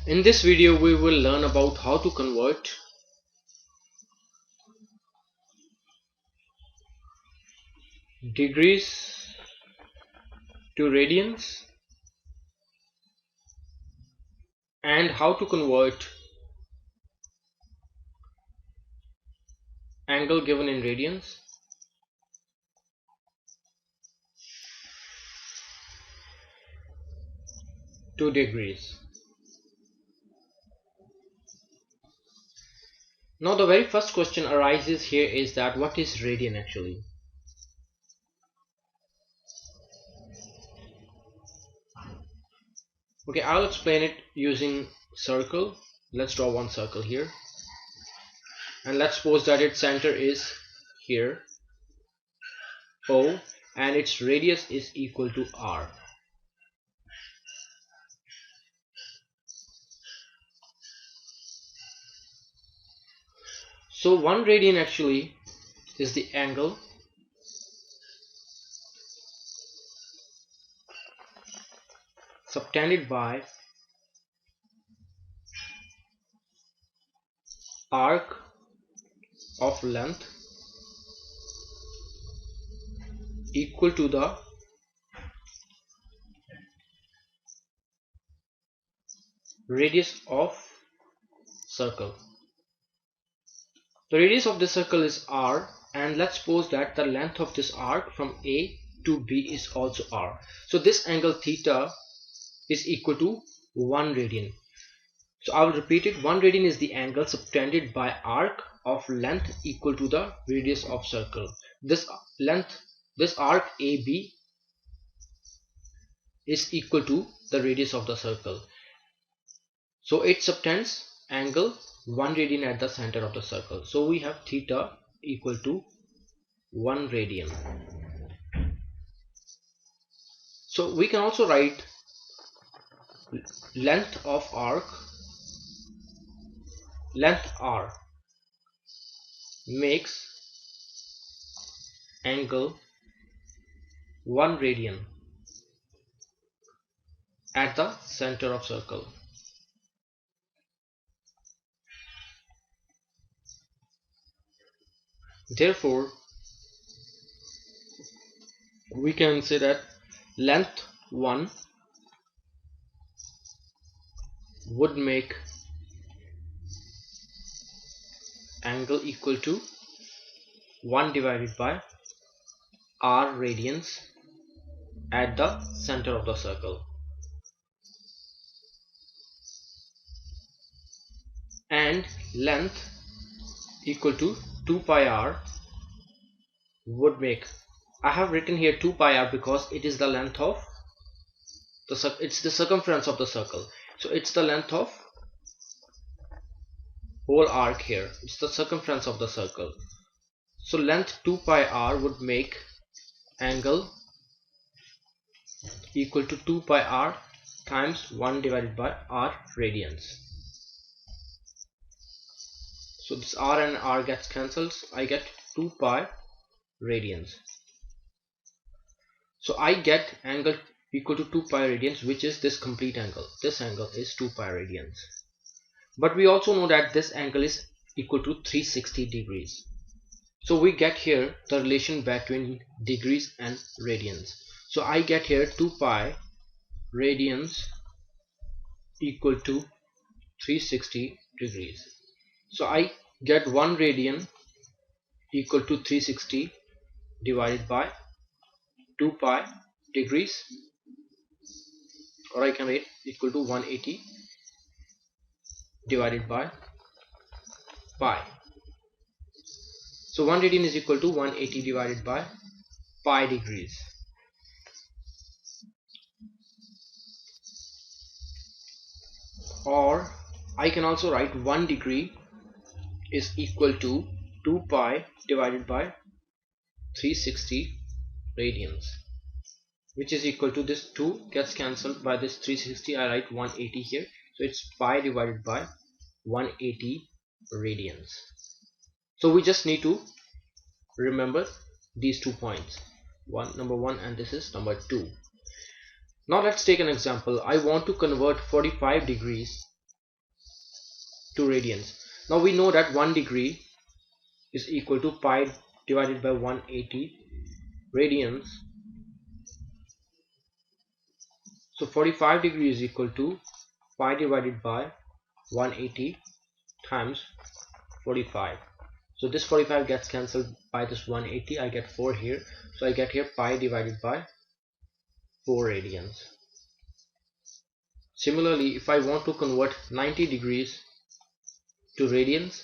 In this video we will learn about how to convert degrees to radians and how to convert angle given in radians to degrees. Now the very first question arises here is that what is radian actually? Okay, I'll explain it using circle. Let's draw one circle here, and let's suppose that its center is here, O, and its radius is equal to R. So 1 radian actually is the angle subtended by arc of length equal to the radius of circle. The radius of this circle is R, and let's suppose that the length of this arc from A to B is also R. So this angle theta is equal to 1 radian. So I will repeat it. 1 radian is the angle subtended by arc of length equal to the radius of circle. This arc AB is equal to the radius of the circle. So it subtends angle 1 radian at the center of the circle. So we have theta equal to 1 radian. So we can also write length of arc, length R makes angle 1 radian at the center of circle. Therefore, we can say that length 1 would make angle equal to 1 divided by R radians at the center of the circle, and length equal to 2 pi r would make, I have written here 2 pi r because it is the length of it's the circumference of the circle. So it's the length of whole arc here, it's the circumference of the circle. So length 2 pi r would make angle equal to 2 pi r times 1 divided by r radians. So this r and r gets cancelled. I get 2 pi radians. So I get angle equal to 2 pi radians, which is this complete angle. This angle is 2 pi radians. But we also know that this angle is equal to 360 degrees. So we get here the relation between degrees and radians. So I get here 2 pi radians equal to 360 degrees. So I get 1 radian equal to 360 divided by 2 pi degrees, or I can write equal to 180 divided by pi. So 1 radian is equal to 180 divided by pi degrees. Or I can also write 1 degree is equal to 2 pi divided by 360 radians, which is equal to, this 2 gets cancelled by this 360. I write 180 here. So it's pi divided by 180 radians. So we just need to remember these 2 points, number 1 and this is number 2. Now let's take an example. I want to convert 45 degrees to radians. Now we know that 1 degree is equal to pi divided by 180 radians. So 45 degrees is equal to pi divided by 180 times 45. So this 45 gets cancelled by this 180. I get 4 here. So I get here pi divided by 4 radians. Similarly, if I want to convert 90 degrees to radians,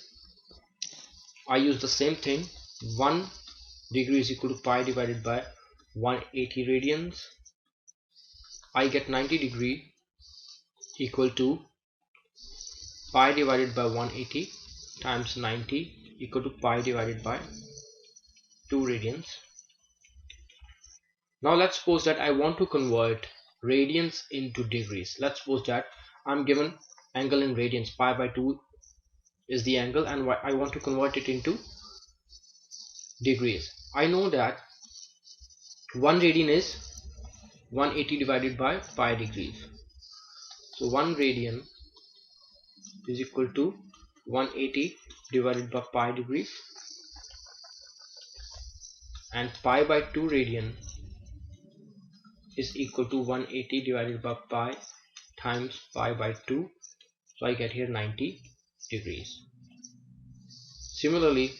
I use the same thing. 1 degree is equal to pi divided by 180 radians. I get 90 degree equal to pi divided by 180 times 90 equal to pi divided by 2 radians. Now let's suppose that I want to convert radians into degrees. Let's suppose that I'm given angle in radians. Pi by 2 is the angle and I want to convert it into degrees. I know that 1 radian is 180 divided by pi degrees. So 1 radian is equal to 180 divided by pi degrees, and pi by 2 radian is equal to 180 divided by pi times pi by 2. So I get here 90 degrees. Similarly,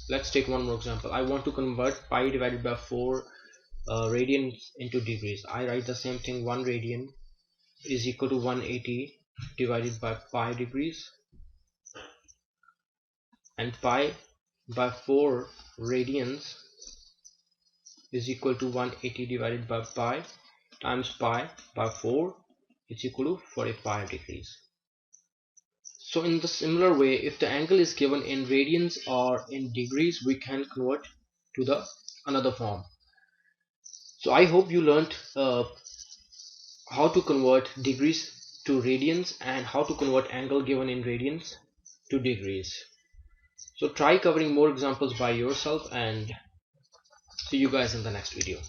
let's take one more example. I want to convert pi divided by 4 radians into degrees. I write the same thing. 1 radian is equal to 180 divided by pi degrees, and pi by 4 radians is equal to 180 divided by pi times pi by 4 is equal to 45 degrees. So in the similar way, if the angle is given in radians or in degrees, we can convert to the another form. So I hope you learned how to convert degrees to radians and how to convert angle given in radians to degrees. So try covering more examples by yourself, and see you guys in the next video.